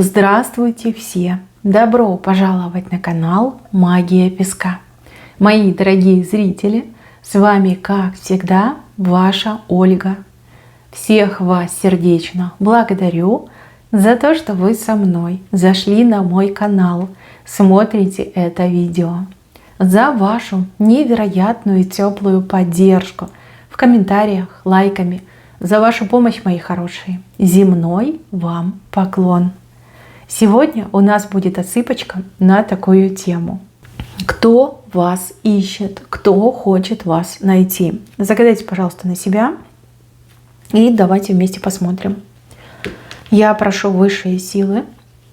Здравствуйте все! Добро пожаловать на канал Магия Песка. Мои дорогие зрители, с вами, как всегда, ваша Ольга. Всех вас сердечно благодарю за то, что вы со мной зашли на мой канал, смотрите это видео, за вашу невероятную и теплую поддержку в комментариях, лайками, за вашу помощь, мои хорошие. Земной вам поклон! Сегодня у нас будет отсыпочка на такую тему. Кто вас ищет? Кто хочет вас найти? Загадайте, пожалуйста, на себя и давайте вместе посмотрим. Я прошу высшие силы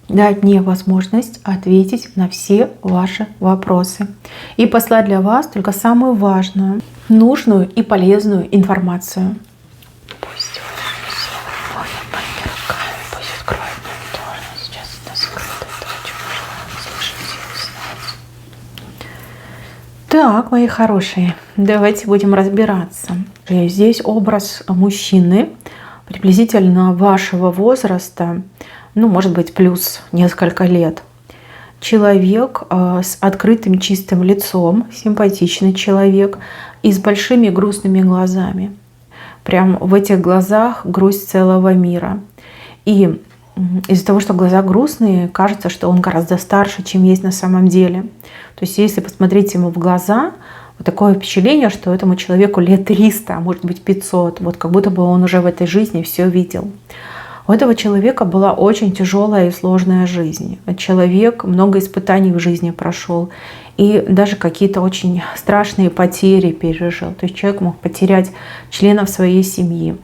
дать мне возможность ответить на все ваши вопросы и послать для вас только самую важную, нужную и полезную информацию. Так, мои хорошие, давайте будем разбираться. Здесь образ мужчины приблизительно вашего возраста, может быть, плюс несколько лет. Человек с открытым чистым лицом, симпатичный человек и с большими грустными глазами. Прям в этих глазах грусть целого мира. И из-за того, что глаза грустные, кажется, что он гораздо старше, чем есть на самом деле. То есть если посмотреть ему в глаза, вот такое впечатление, что этому человеку лет 300, а может быть 500, вот как будто бы он уже в этой жизни все видел. У этого человека была очень тяжелая и сложная жизнь. Человек много испытаний в жизни прошел и даже какие-то очень страшные потери пережил. То есть человек мог потерять членов своей семьи,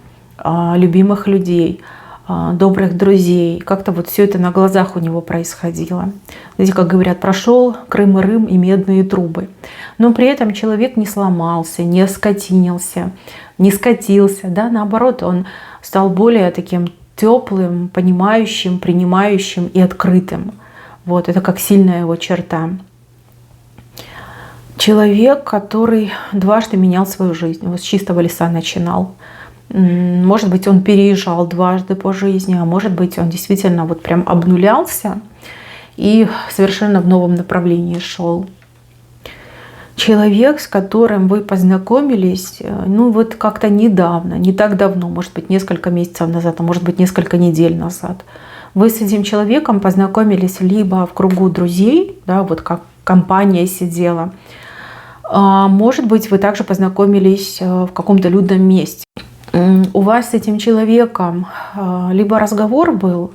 любимых людей, добрых друзей. Как-то вот все это на глазах у него происходило. Знаете, как говорят, прошел Крым и Рым и медные трубы. Но при этом человек не сломался, не скотинился, не скатился. Да? Наоборот, он стал более таким теплым, понимающим, принимающим и открытым. Вот, это как сильная его черта. Человек, который дважды менял свою жизнь. Вот с чистого листа начинал. Может быть, он переезжал дважды по жизни, а может быть, он действительно вот прям обнулялся и совершенно в новом направлении шел. Человек, с которым вы познакомились, вот как-то недавно, не так давно, может быть, несколько месяцев назад, а может быть, несколько недель назад. Вы с этим человеком познакомились либо в кругу друзей, да, вот как компания сидела, может быть, вы также познакомились в каком-то людном месте. У вас с этим человеком либо разговор был,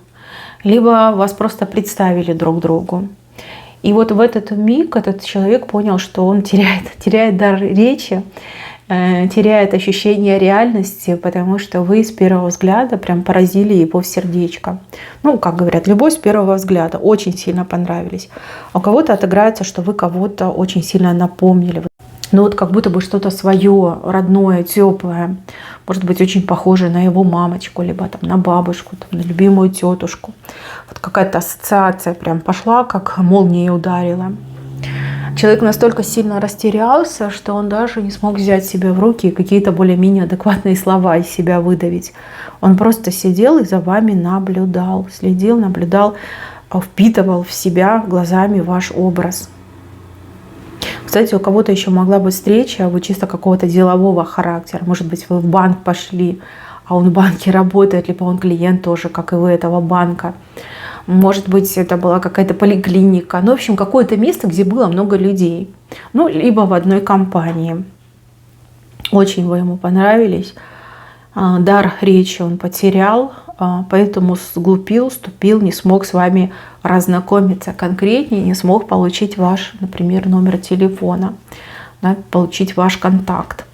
либо вас просто представили друг другу. И вот в этот миг этот человек понял, что он теряет дар речи, теряет ощущение реальности, потому что вы с первого взгляда прям поразили его в сердечко. Как говорят, любовь с первого взгляда, очень сильно понравились. А у кого-то отыграется, что вы кого-то очень сильно напомнили. Вот как будто бы что-то свое, родное, теплое, может быть, очень похожее на его мамочку, либо там, на бабушку, там, на любимую тетушку. Вот какая-то ассоциация прям пошла, как молнией ударила. Человек настолько сильно растерялся, что он даже не смог взять себя в руки и какие-то более-менее адекватные слова из себя выдавить. Он просто сидел и за вами наблюдал, следил, наблюдал, впитывал в себя глазами ваш образ. Кстати, у кого-то еще могла быть встреча, вы чисто какого-то делового характера. Может быть, вы в банк пошли, а он в банке работает, либо он клиент тоже, как и вы, этого банка. Может быть, это была какая-то поликлиника. В общем, какое-то место, где было много людей. Либо в одной компании. Очень вы ему понравились. Дар речи он потерял, поэтому сглупил, ступил, не смог с вами разнакомиться конкретнее, не смог получить ваш, например, номер телефона, получить ваш контакт.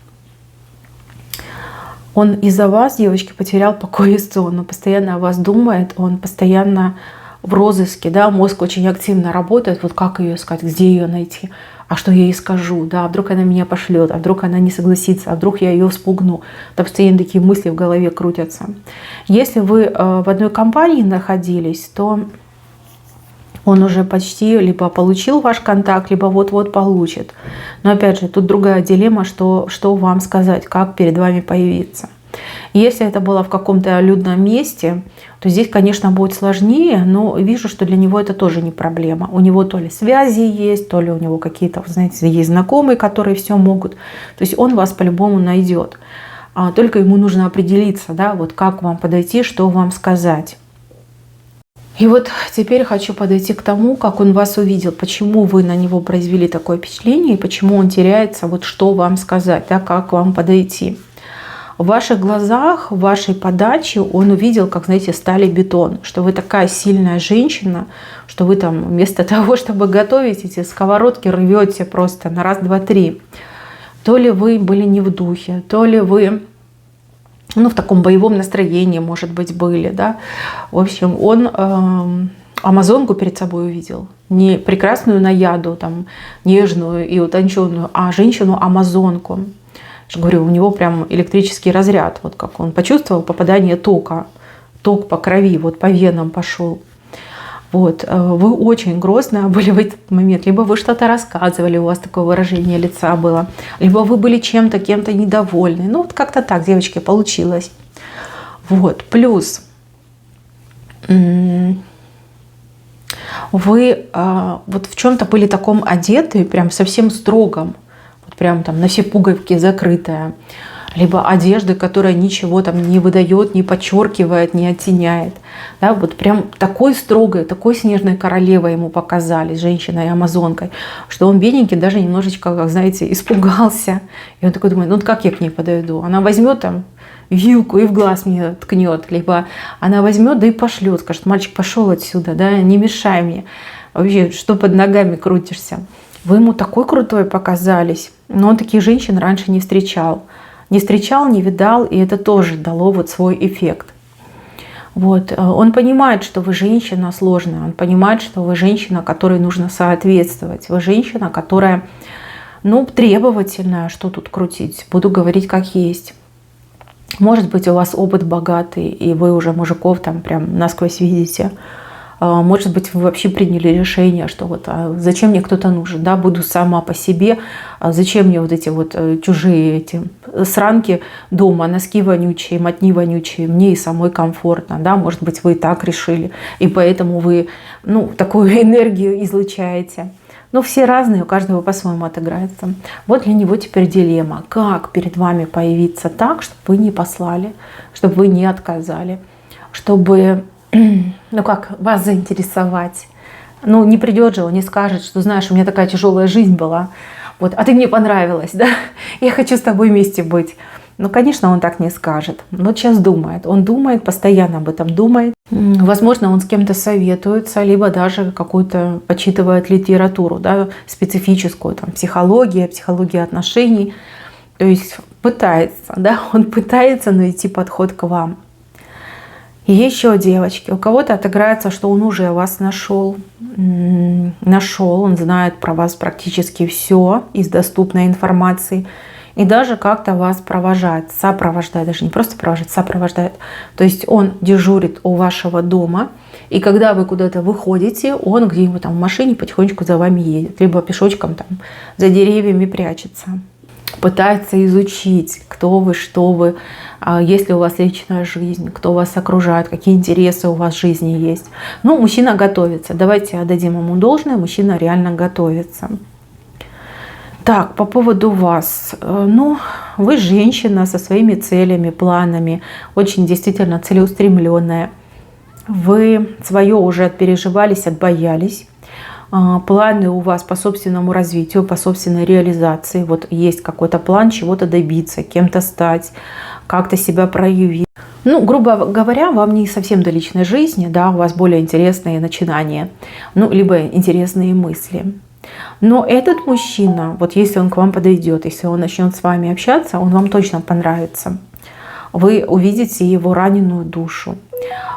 Он из-за вас, девочки, потерял покой и сон, он постоянно о вас думает, он постоянно в розыске, мозг очень активно работает, вот как ее искать, где ее найти, а что я ей скажу, а вдруг она меня пошлет, а вдруг она не согласится, а вдруг я ее спугну. Да, постоянно такие мысли в голове крутятся. Если вы в одной компании находились, то он уже почти либо получил ваш контакт, либо вот-вот получит. Но опять же, тут другая дилемма, что вам сказать, как перед вами появиться. Если это было в каком-то людном месте, то здесь, конечно, будет сложнее, но вижу, что для него это тоже не проблема. У него то ли связи есть, то ли у него какие-то, знаете, есть знакомые, которые все могут. То есть он вас по-любому найдет. Только ему нужно определиться, да, вот как вам подойти, что вам сказать. И вот теперь хочу подойти к тому, как он вас увидел, почему вы на него произвели такое впечатление и почему он теряется, вот что вам сказать, да, как вам подойти. В ваших глазах, в вашей подаче он увидел, как, знаете, стали бетон, что вы такая сильная женщина, что вы там вместо того, чтобы готовить эти сковородки, рвете просто на раз, два, три. То ли вы были не в духе, то ли вы в таком боевом настроении, может быть, были, да. В общем, он амазонку перед собой увидел. Не прекрасную наяду, там, нежную и утонченную, а женщину-амазонку. Я говорю, у него прям электрический разряд, вот как он почувствовал попадание тока. Ток по крови, вот по венам пошел. Вот. Вы очень грозные были в этот момент. Либо вы что-то рассказывали, у вас такое выражение лица было. Либо вы были чем-то, кем-то недовольны. Ну, вот как-то так, девочки, получилось. Вот. Плюс вы вот в чем-то были таком одеты, прям совсем строгом. Вот прям там на все пуговки закрытая. Либо одежды, которая ничего там не выдает, не подчеркивает, не оттеняет. Да, вот прям такой строгой, такой снежной королевой ему показались, женщиной амазонкой, что он бедненький даже немножечко, как знаете, испугался. И он такой думает, ну как я к ней подойду? Она возьмет там вилку и в глаз мне ткнет, либо она возьмет, да и пошлет, скажет, мальчик, пошел отсюда, да, не мешай мне. Вообще, что под ногами крутишься? Вы ему такой крутой показались, но он таких женщин раньше не встречал. Не встречал, не видал, и это тоже дало вот свой эффект. Вот. Он понимает, что вы женщина сложная, он понимает, что вы женщина, которой нужно соответствовать. Вы женщина, которая, требовательная, что тут крутить, буду говорить как есть. Может быть, у вас опыт богатый, и вы уже мужиков там прям насквозь видите. Может быть, вы вообще приняли решение, что вот зачем мне кто-то нужен, да, буду сама по себе, зачем мне вот эти вот чужие эти сранки дома, носки вонючие, мотни вонючие, мне и самой комфортно, да, может быть, вы и так решили, и поэтому вы, такую энергию излучаете. Но все разные, у каждого по-своему отыграется. Вот для него теперь дилемма, как перед вами появиться так, чтобы вы не послали, чтобы вы не отказали, чтобы... как вас заинтересовать? Не придет же он, не скажет, что знаешь, у меня такая тяжелая жизнь была, вот, а ты мне понравилась, да? Я хочу с тобой вместе быть. Конечно, он так не скажет. Но сейчас думает. Он думает, постоянно об этом думает. Возможно, он с кем-то советуется, либо даже какую-то почитывает литературу, да, специфическую, там, психология отношений. То есть пытается, да, он пытается найти подход к вам. И еще, девочки, у кого-то отыграется, что он уже вас нашел, он знает про вас практически все из доступной информации, и даже как-то вас сопровождает, даже не просто провожает, сопровождает. То есть он дежурит у вашего дома, и когда вы куда-то выходите, он где-нибудь там в машине потихонечку за вами едет, либо пешочком там за деревьями прячется. Пытается изучить, кто вы, что вы, есть ли у вас личная жизнь, кто вас окружает, какие интересы у вас в жизни есть. Мужчина готовится. Давайте отдадим ему должное, мужчина реально готовится. Так, по поводу вас. Вы женщина со своими целями, планами, очень действительно целеустремленная. Вы свое уже отпереживались, отбоялись. Планы у вас по собственному развитию, по собственной реализации. Вот есть какой-то план чего-то добиться, кем-то стать, как-то себя проявить. Грубо говоря, вам не совсем до личной жизни, да, у вас более интересные начинания, либо интересные мысли. Но этот мужчина, вот если он к вам подойдет, если он начнет с вами общаться, он вам точно понравится. Вы увидите его раненую душу.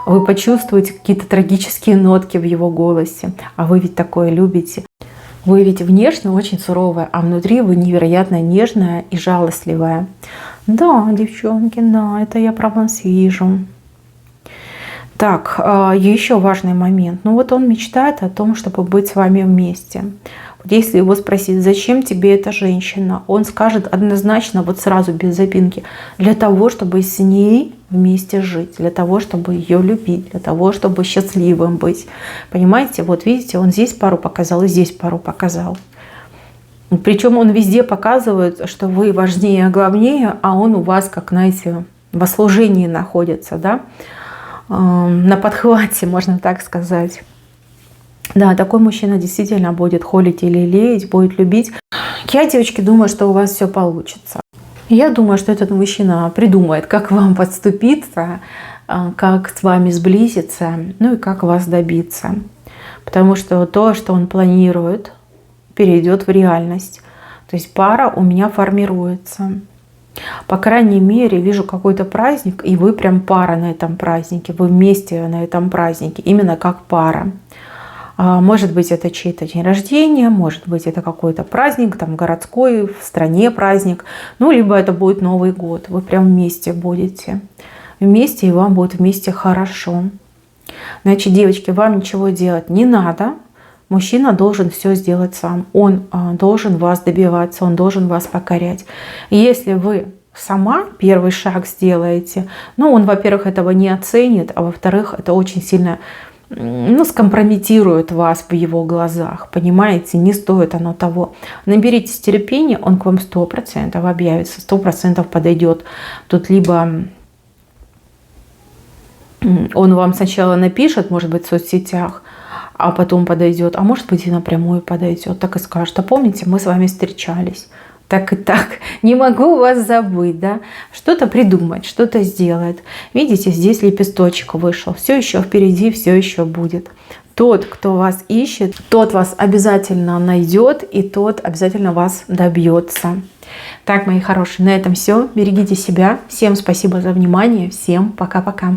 Вы почувствуете какие-то трагические нотки в его голосе. А вы ведь такое любите. Вы ведь внешне очень суровая, а внутри вы невероятно нежная и жалостливая. Да, девчонки, да, это я про вас вижу. Так, еще важный момент. Он мечтает о том, чтобы быть с вами вместе. Если его спросить, зачем тебе эта женщина, он скажет однозначно, вот сразу без запинки, для того, чтобы с ней вместе жить, для того, чтобы ее любить, для того, чтобы счастливым быть. Понимаете, вот видите, он здесь пару показал и здесь пару показал. Причем он везде показывает, что вы важнее, главнее, а он у вас, как, знаете, во служении находится, да? На подхвате, можно так сказать. Да, такой мужчина действительно будет холить или лелеять, будет любить. Я, девочки, думаю, что у вас все получится. Я думаю, что этот мужчина придумает, как вам подступиться, как с вами сблизиться, ну и как вас добиться. Потому что то, что он планирует, перейдет в реальность. То есть пара у меня формируется. По крайней мере, вижу какой-то праздник, и вы прям пара на этом празднике, вы вместе на этом празднике, именно как пара. Может быть, это чей-то день рождения, может быть, это какой-то праздник, там городской, в стране праздник, ну, либо это будет Новый год. Вы прям вместе будете. Вместе, и вам будет вместе хорошо. Значит, девочки, вам ничего делать не надо. Мужчина должен все сделать сам. Он должен вас добиваться, он должен вас покорять. И если вы сама первый шаг сделаете, ну, он, во-первых, этого не оценит, а во-вторых, это очень сильно, ну, скомпрометирует вас в его глазах. Понимаете, не стоит оно того. Наберитесь терпения, он к вам 100% объявится, 100% подойдет. Тут либо он вам сначала напишет, может быть, в соцсетях, а потом подойдет, а может быть и напрямую подойдет, так и скажет: а помните, мы с вами встречались, так и так, не могу вас забыть, да, что-то придумать, что-то сделает. Видите, здесь лепесточек вышел, все еще впереди, все еще будет. Тот, кто вас ищет, тот вас обязательно найдет, и тот обязательно вас добьется. Так, мои хорошие, на этом все. Берегите себя. Всем спасибо за внимание. Всем пока-пока.